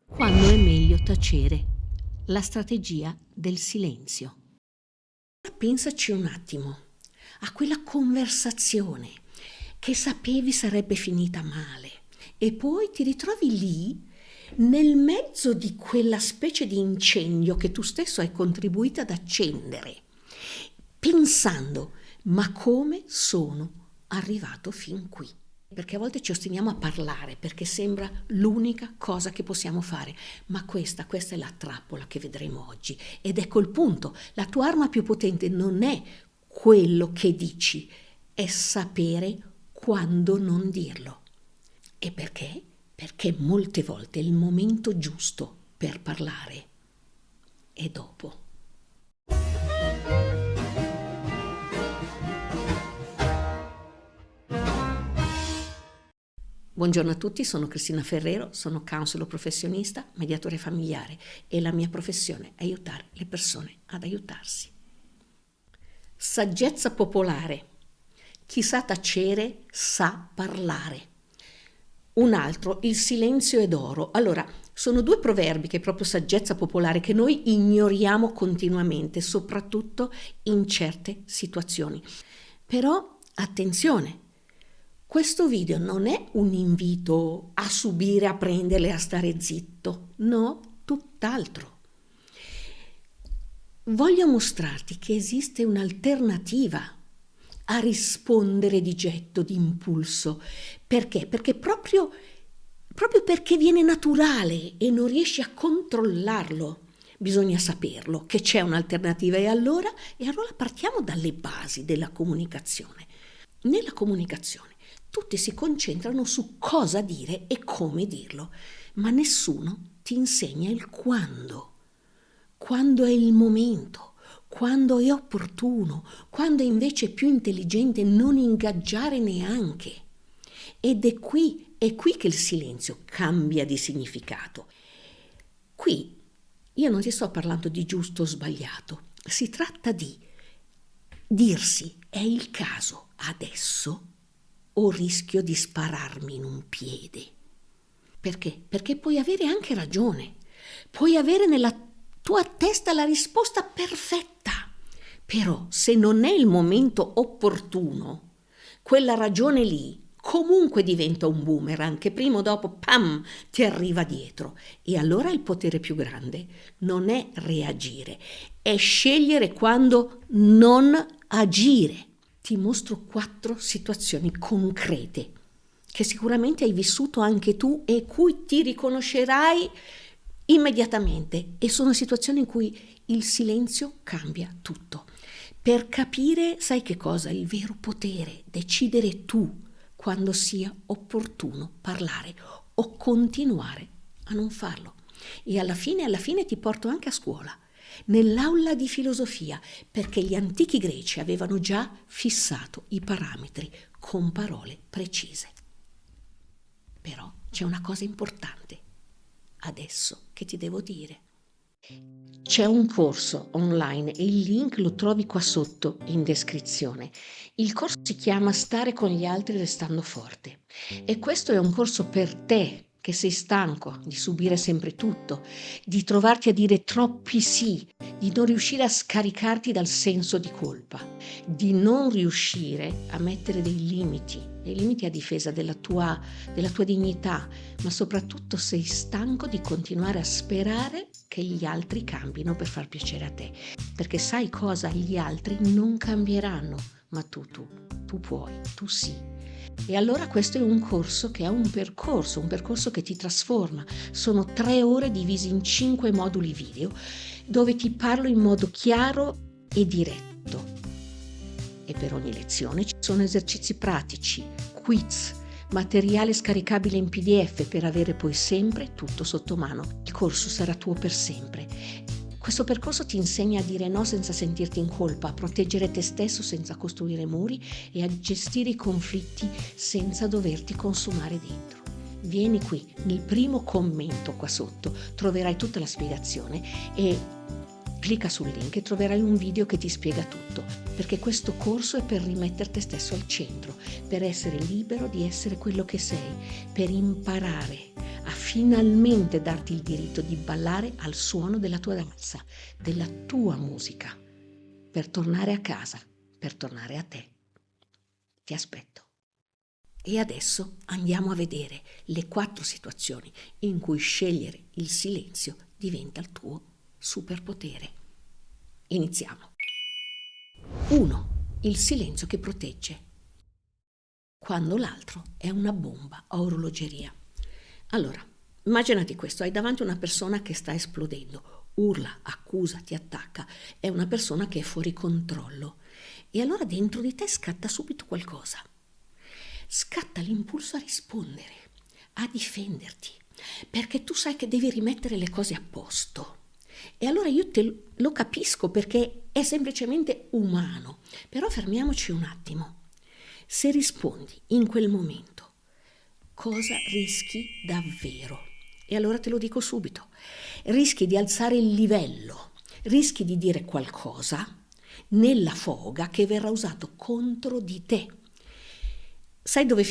Quando è meglio tacere? La strategia del silenzio. Pensaci un attimo a quella conversazione che sapevi sarebbe finita male e poi ti ritrovi lì nel mezzo di quella specie di incendio che tu stesso hai contribuito ad accendere, pensando: ma come sono arrivato fin qui? Perché a volte ci ostiniamo a parlare perché sembra l'unica cosa che possiamo fare, ma questa è la trappola che vedremo oggi, ed ecco il punto: la tua arma più potente non è quello che dici, è sapere quando non dirlo. E perché? Perché molte volte il momento giusto per parlare è dopo. Buongiorno a tutti, sono Cristina Ferrero, sono counselor professionista, mediatore familiare e la mia professione è aiutare le persone ad aiutarsi. Saggezza popolare. Chi sa tacere sa parlare. Un altro, il silenzio è d'oro. Allora, sono due proverbi che è proprio saggezza popolare che noi ignoriamo continuamente, soprattutto in certe situazioni. Però attenzione! Questo video non è un invito a subire, a prenderle, a stare zitto. No, tutt'altro. Voglio mostrarti che esiste un'alternativa a rispondere di getto, di impulso. Perché? Perché proprio perché viene naturale e non riesci a controllarlo, bisogna saperlo che c'è un'alternativa. E allora partiamo dalle basi della comunicazione. Nella comunicazione tutti si concentrano su cosa dire e come dirlo, ma nessuno ti insegna il quando è il momento, quando è opportuno, quando è invece più intelligente non ingaggiare neanche. Ed è qui che il silenzio cambia di significato. Qui io non ti sto parlando di giusto o sbagliato, si tratta di dirsi: è il caso adesso o rischio di spararmi in un piede? Perché? Perché puoi avere anche ragione, puoi avere nella tua testa la risposta perfetta, però se non è il momento opportuno, quella ragione lì comunque diventa un boomerang che prima o dopo, pam, ti arriva dietro. E allora il potere più grande non è reagire, è scegliere quando non agire. Ti mostro 4 situazioni concrete che sicuramente hai vissuto anche tu e cui ti riconoscerai immediatamente, e sono situazioni in cui il silenzio cambia tutto. Per capire, sai che cosa? Il vero potere, decidere tu quando sia opportuno parlare o continuare a non farlo. E alla fine ti porto anche a scuola, nell'aula di filosofia, perché gli antichi greci avevano già fissato i parametri con parole precise. Però c'è una cosa importante adesso che ti devo dire. C'è un corso online e il link lo trovi qua sotto in descrizione. Il corso si chiama Stare con gli altri restando forte, e questo è un corso per te che sei stanco di subire sempre tutto, di trovarti a dire troppi sì, di non riuscire a scaricarti dal senso di colpa, di non riuscire a mettere dei limiti a difesa della tua dignità, ma soprattutto sei stanco di continuare a sperare che gli altri cambino per far piacere a te, perché sai cosa? Gli altri non cambieranno, ma tu puoi, tu sì. E allora questo è un corso che è un percorso che ti trasforma. Sono 3 ore divisi in 5 moduli video dove ti parlo in modo chiaro e diretto. E per ogni lezione ci sono esercizi pratici, quiz, materiale scaricabile in PDF per avere poi sempre tutto sotto mano. Il corso sarà tuo per sempre. Questo percorso ti insegna a dire no senza sentirti in colpa, a proteggere te stesso senza costruire muri e a gestire i conflitti senza doverti consumare dentro. Vieni qui, nel primo commento qua sotto troverai tutta la spiegazione e clicca sul link e troverai un video che ti spiega tutto, perché questo corso è per rimettere te stesso al centro, per essere libero di essere quello che sei, per imparare a finalmente darti il diritto di ballare al suono della tua danza, della tua musica, per tornare a casa, per tornare a te. Ti aspetto. E adesso andiamo a vedere le 4 situazioni in cui scegliere il silenzio diventa il tuo superpotere. Iniziamo. 1. Il silenzio che protegge. Quando l'altro è una bomba a orologeria. Allora, immaginati questo, hai davanti una persona che sta esplodendo, urla, accusa, ti attacca, è una persona che è fuori controllo e allora dentro di te scatta subito qualcosa. Scatta l'impulso a rispondere, a difenderti, perché tu sai che devi rimettere le cose a posto. E allora io lo capisco perché è semplicemente umano. Però fermiamoci un attimo. Se rispondi in quel momento, cosa rischi davvero? E allora te lo dico subito. Rischi di alzare il livello, rischi di dire qualcosa nella foga che verrà usato contro di te. Sai dove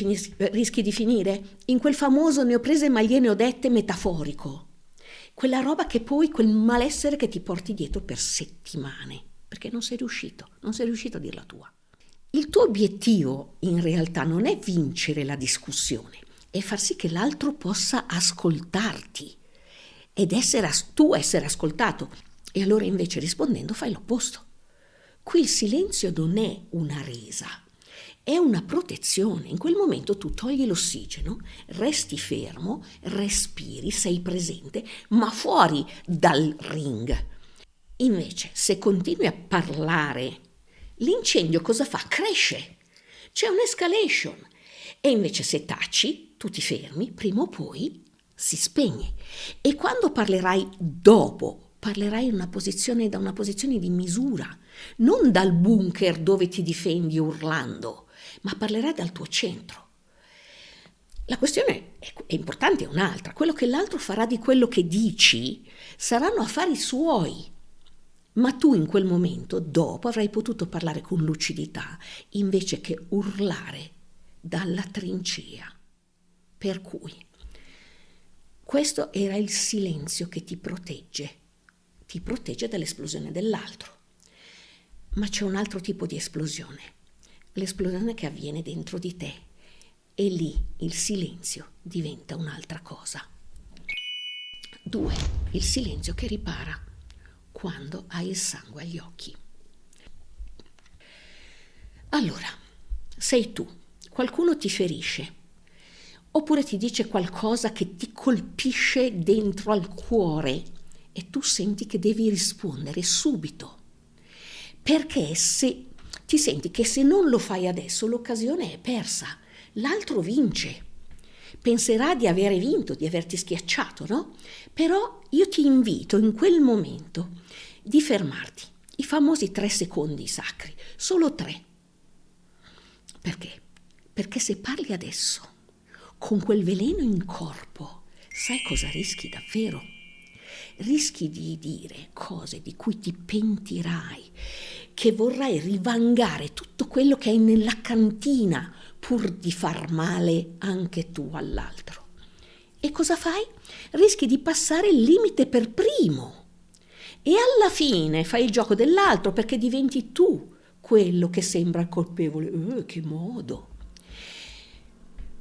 rischi di finire? In quel famoso ne ho prese ma gliene ho dette metaforico. Quella roba che poi, quel malessere che ti porti dietro per settimane, perché non sei riuscito a dir la tua. Il tuo obiettivo in realtà non è vincere la discussione, è far sì che l'altro possa ascoltarti ed essere ascoltato. E allora invece rispondendo fai l'opposto. Qui il silenzio non è una resa, è una protezione. In quel momento tu togli l'ossigeno, resti fermo, respiri, sei presente, ma fuori dal ring. Invece, se continui a parlare, l'incendio cosa fa? Cresce. C'è un'escalation. E invece se taci, tu ti fermi, prima o poi si spegne. E quando parlerai dopo, parlerai da una posizione di misura, non dal bunker dove ti difendi urlando, ma parlerai dal tuo centro. La questione è importante, è un'altra. Quello che l'altro farà di quello che dici saranno affari suoi. Ma tu in quel momento, dopo, avrai potuto parlare con lucidità invece che urlare dalla trincea. Per cui questo era il silenzio che ti protegge dall'esplosione dell'altro. Ma c'è un altro tipo di esplosione, l'esplosione che avviene dentro di te, e lì il silenzio diventa un'altra cosa. 2. Il silenzio che ripara quando hai il sangue agli occhi. Allora, sei tu, qualcuno ti ferisce, oppure ti dice qualcosa che ti colpisce dentro al cuore e tu senti che devi rispondere subito, perché se ti senti che se non lo fai adesso l'occasione è persa, l'altro vince, penserà di avere vinto, di averti schiacciato, no? Però io ti invito in quel momento di fermarti, i famosi 3 secondi sacri, solo 3. Perché? Perché se parli adesso con quel veleno in corpo, sai cosa rischi davvero? Rischi di dire cose di cui ti pentirai, che vorrai rivangare tutto quello che hai nella cantina pur di far male anche tu all'altro. E cosa fai? Rischi di passare il limite per primo e alla fine fai il gioco dell'altro perché diventi tu quello che sembra colpevole. Che modo!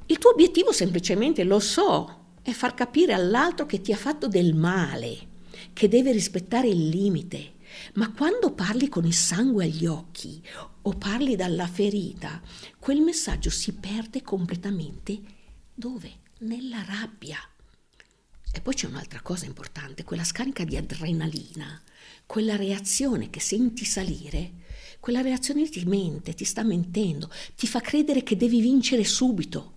Il tuo obiettivo semplicemente, lo so, è far capire all'altro che ti ha fatto del male, che deve rispettare il limite. Ma quando parli con il sangue agli occhi o parli dalla ferita, quel messaggio si perde completamente. Dove? Nella rabbia. E poi c'è un'altra cosa importante, quella scarica di adrenalina, quella reazione che senti salire, quella reazione ti mente, ti sta mentendo, ti fa credere che devi vincere subito.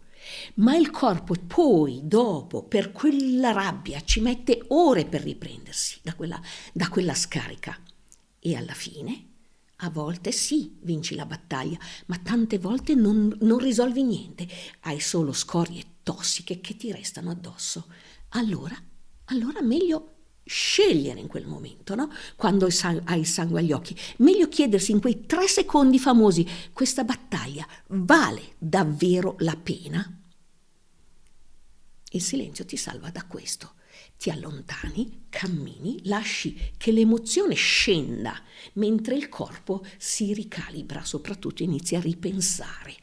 Ma il corpo poi, dopo, per quella rabbia, ci mette ore per riprendersi da quella scarica. E alla fine, a volte sì, vinci la battaglia, ma tante volte non risolvi niente. Hai solo scorie tossiche che ti restano addosso. Allora meglio scegliere in quel momento, no? Quando hai il sangue agli occhi. Meglio chiedersi in quei 3 secondi famosi, questa battaglia vale davvero la pena? Il silenzio ti salva da questo. Ti allontani, cammini, lasci che l'emozione scenda, mentre il corpo si ricalibra, soprattutto inizi a ripensare.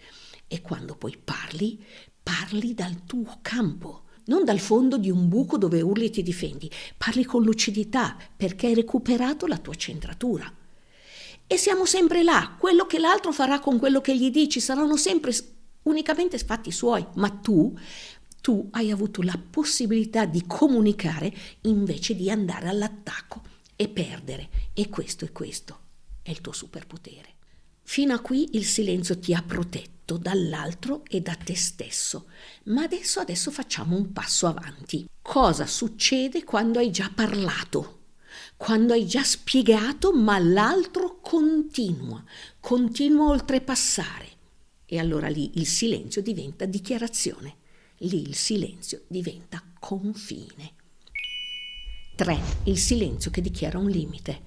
E quando poi parli, parli dal tuo campo, non dal fondo di un buco dove urli e ti difendi. Parli con lucidità, perché hai recuperato la tua centratura. E siamo sempre là, quello che l'altro farà con quello che gli dici saranno sempre unicamente fatti suoi, ma tu hai avuto la possibilità di comunicare invece di andare all'attacco e perdere. E questo è il tuo superpotere. Fino a qui il silenzio ti ha protetto dall'altro e da te stesso. Ma adesso facciamo un passo avanti. Cosa succede quando hai già parlato? Quando hai già spiegato, ma l'altro continua a oltrepassare. E allora lì il silenzio diventa dichiarazione. Lì il silenzio diventa confine. 3. Il silenzio che dichiara un limite.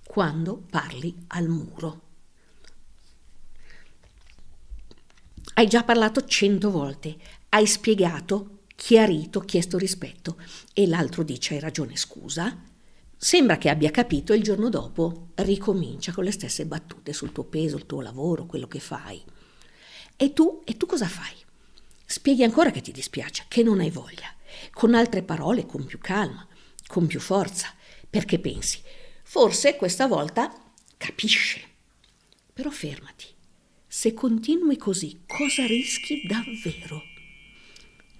Quando parli al muro. Hai già parlato 100 volte, hai spiegato, chiarito, chiesto rispetto e l'altro dice hai ragione, scusa. Sembra che abbia capito e il giorno dopo ricomincia con le stesse battute sul tuo peso, il tuo lavoro, quello che fai. E tu cosa fai? Spieghi ancora che ti dispiace, che non hai voglia, con altre parole, con più calma, con più forza, perché pensi, forse questa volta capisce. Però fermati, se continui così, cosa rischi davvero?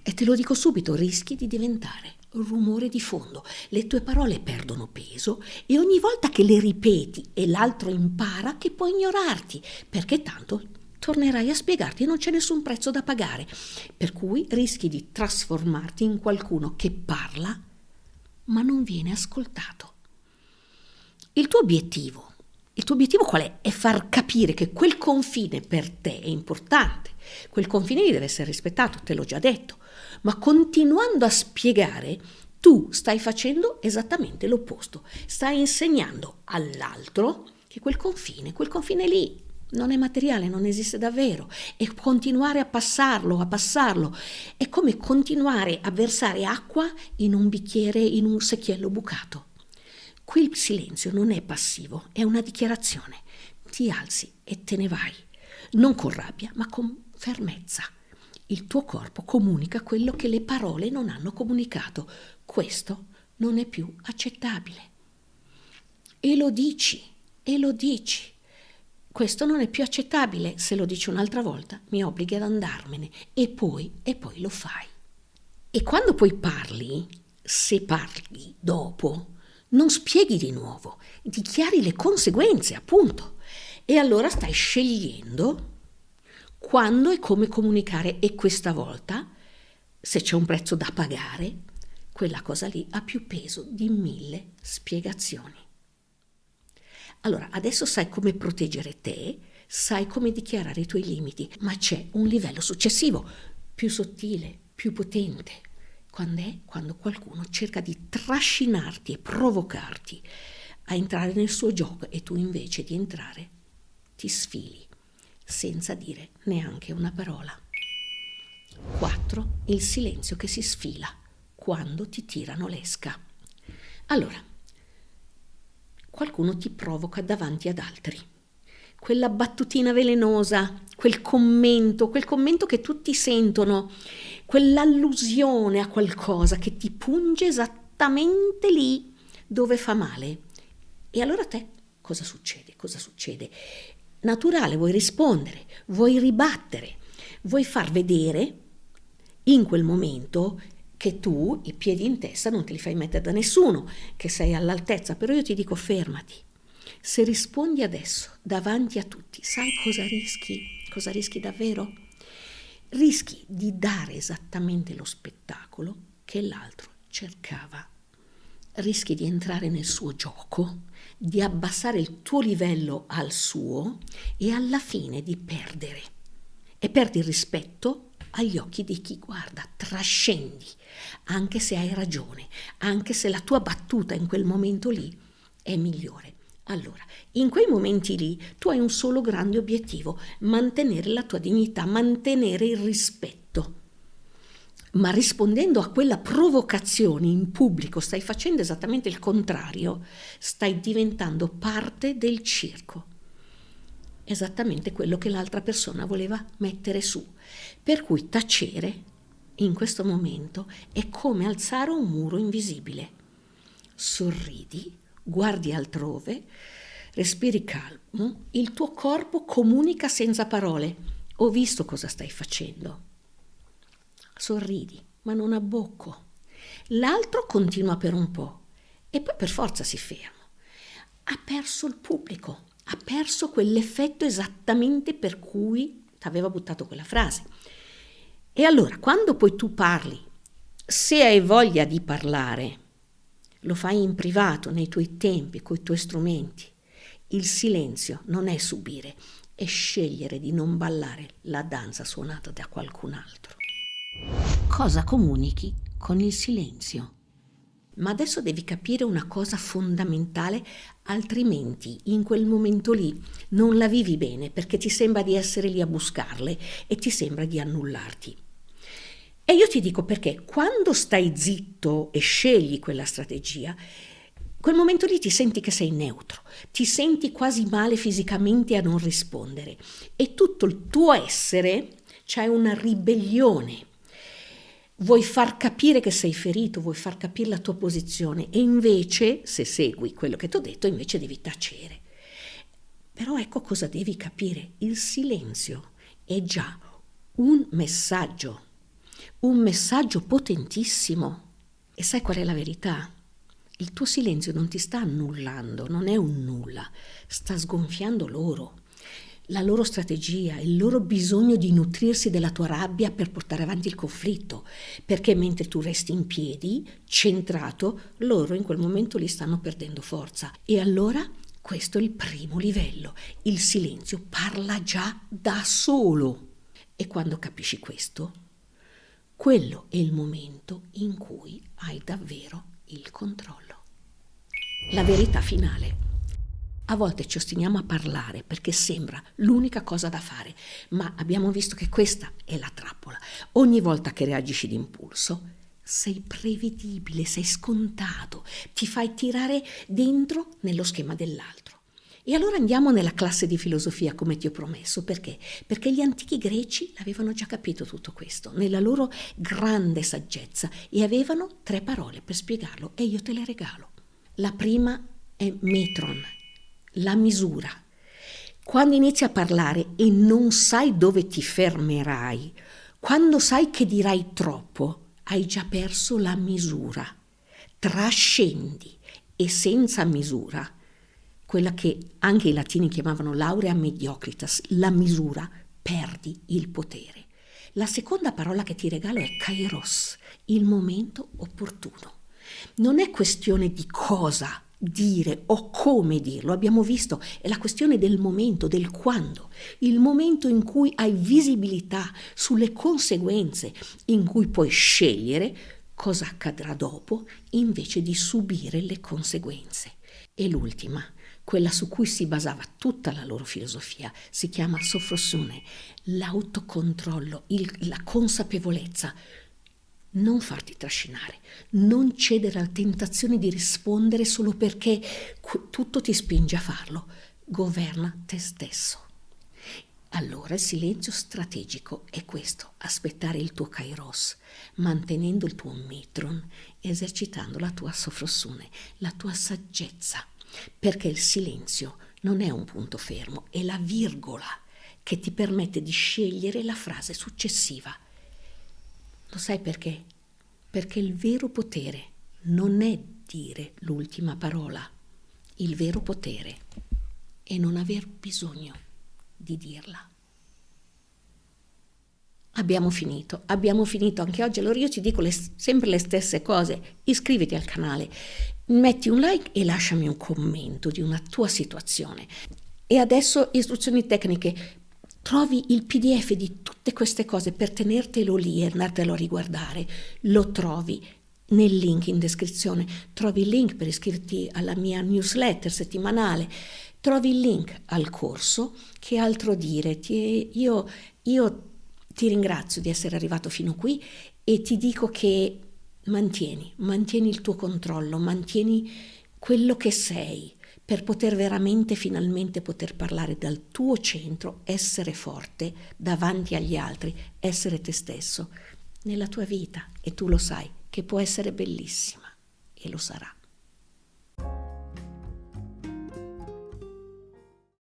E te lo dico subito, rischi di diventare rumore di fondo. Le tue parole perdono peso e ogni volta che le ripeti e l'altro impara che può ignorarti, perché tanto tornerai a spiegarti e non c'è nessun prezzo da pagare. Per cui rischi di trasformarti in qualcuno che parla ma non viene ascoltato. Il tuo obiettivo qual è? È far capire che quel confine per te è importante. Quel confine deve essere rispettato, te l'ho già detto. Ma continuando a spiegare, tu stai facendo esattamente l'opposto. Stai insegnando all'altro che quel confine lì non è materiale, non esiste davvero. E continuare a passarlo. È come continuare a versare acqua in un bicchiere, in un secchiello bucato. Qui il silenzio non è passivo, è una dichiarazione. Ti alzi e te ne vai, non con rabbia, ma con fermezza. Il tuo corpo comunica quello che le parole non hanno comunicato. Questo non è più accettabile. E lo dici. Questo non è più accettabile. Se lo dici un'altra volta, mi obblighi ad andarmene. E poi lo fai. E quando poi parli, se parli dopo, non spieghi di nuovo, dichiari le conseguenze, appunto. E allora stai scegliendo quando e come comunicare e questa volta, se c'è un prezzo da pagare, quella cosa lì ha più peso di 1000 spiegazioni. Allora, adesso sai come proteggere te, sai come dichiarare i tuoi limiti, ma c'è un livello successivo, più sottile, più potente. Quando qualcuno cerca di trascinarti e provocarti a entrare nel suo gioco e tu invece di entrare ti sfili senza dire neanche una parola. 4. Il silenzio che si sfila quando ti tirano l'esca. Allora, qualcuno ti provoca davanti ad altri. Quella battutina velenosa, quel commento che tutti sentono, quell'allusione a qualcosa che ti punge esattamente lì dove fa male. E allora a te cosa succede? Naturale, vuoi rispondere, vuoi ribattere, vuoi far vedere in quel momento che tu i piedi in testa non te li fai mettere da nessuno, che sei all'altezza, però io ti dico fermati. Se rispondi adesso davanti a tutti, sai cosa rischi? Cosa rischi davvero? Rischi di dare esattamente lo spettacolo che l'altro cercava. Rischi di entrare nel suo gioco, di abbassare il tuo livello al suo e alla fine di perdere. E perdi il rispetto agli occhi di chi guarda, trascendi, anche se hai ragione, anche se la tua battuta in quel momento lì è migliore. Allora, in quei momenti lì tu hai un solo grande obiettivo, mantenere la tua dignità, mantenere il rispetto. ma rispondendo a quella provocazione in pubblico stai facendo esattamente il contrario, stai diventando parte del circo. Esattamente quello che l'altra persona voleva mettere su. Per cui tacere in questo momento è come alzare un muro invisibile. Sorridi, guardi altrove, respiri calmo, il tuo corpo comunica senza parole. Ho visto cosa stai facendo. Sorridi, ma non abbocco. L'altro continua per un po' e poi per forza si ferma. Ha perso il pubblico, ha perso quell'effetto esattamente per cui ti aveva buttato quella frase. E allora, quando poi tu parli, se hai voglia di parlare, lo fai in privato, nei tuoi tempi, coi tuoi strumenti. Il silenzio non è subire, è scegliere di non ballare la danza suonata da qualcun altro. Cosa comunichi con il silenzio? Ma adesso devi capire una cosa fondamentale, altrimenti in quel momento lì non la vivi bene, perché ti sembra di essere lì a buscarle e ti sembra di annullarti. E io ti dico perché quando stai zitto e scegli quella strategia, quel momento lì ti senti che sei neutro, ti senti quasi male fisicamente a non rispondere e tutto il tuo essere c'è una ribellione. Vuoi far capire che sei ferito, vuoi far capire la tua posizione e invece, se segui quello che ti ho detto, invece devi tacere. Però ecco cosa devi capire, il silenzio è già un messaggio potentissimo. E sai qual è la verità? Il tuo silenzio non ti sta annullando, non è un nulla, sta sgonfiando loro. La loro strategia, il loro bisogno di nutrirsi della tua rabbia per portare avanti il conflitto, perché mentre tu resti in piedi, centrato, loro in quel momento lì stanno perdendo forza. E allora questo è il primo livello, il silenzio parla già da solo. E quando capisci questo, quello è il momento in cui hai davvero il controllo. La verità finale. A volte ci ostiniamo a parlare perché sembra l'unica cosa da fare, ma abbiamo visto che questa è la trappola. Ogni volta che reagisci d'impulso, sei prevedibile, sei scontato, ti fai tirare dentro nello schema dell'altro. E allora andiamo nella classe di filosofia, come ti ho promesso, perché? Perché gli antichi greci l'avevano già capito tutto questo, nella loro grande saggezza, e avevano 3 parole per spiegarlo, e io te le regalo. La prima è metron, la misura. Quando inizi a parlare e non sai dove ti fermerai, quando sai che dirai troppo, hai già perso la misura. Trascendi e senza misura, quella che anche i latini chiamavano laurea mediocritas, la misura, perdi il potere. La seconda parola che ti regalo è kairos, il momento opportuno. Non è questione di cosa dire o come dirlo, abbiamo visto, è la questione del momento, del quando, il momento in cui hai visibilità sulle conseguenze, in cui puoi scegliere cosa accadrà dopo invece di subire le conseguenze. E l'ultima, quella su cui si basava tutta la loro filosofia, si chiama sofrosune, l'autocontrollo, la consapevolezza. Non farti trascinare, non cedere alla tentazione di rispondere solo perché tutto ti spinge a farlo. Governa te stesso. Allora il silenzio strategico è questo, aspettare il tuo kairos, mantenendo il tuo metron, esercitando la tua sofrosune, la tua saggezza, perché il silenzio non è un punto fermo, è la virgola che ti permette di scegliere la frase successiva. Lo sai perché? Perché il vero potere non è dire l'ultima parola. Il vero potere è non aver bisogno di dirla. Abbiamo finito anche oggi. Allora io ti dico sempre le stesse cose. Iscriviti al canale, metti un like e lasciami un commento di una tua situazione. E adesso istruzioni tecniche. Trovi il PDF di tutte queste cose per tenertelo lì e andartelo a riguardare. Lo trovi nel link in descrizione. Trovi il link per iscriverti alla mia newsletter settimanale. Trovi il link al corso. Che altro dire? Io ti ringrazio di essere arrivato fino qui e ti dico che mantieni il tuo controllo, mantieni quello che sei per poter veramente finalmente poter parlare dal tuo centro, essere forte davanti agli altri, essere te stesso nella tua vita, e tu lo sai che può essere bellissima e lo sarà.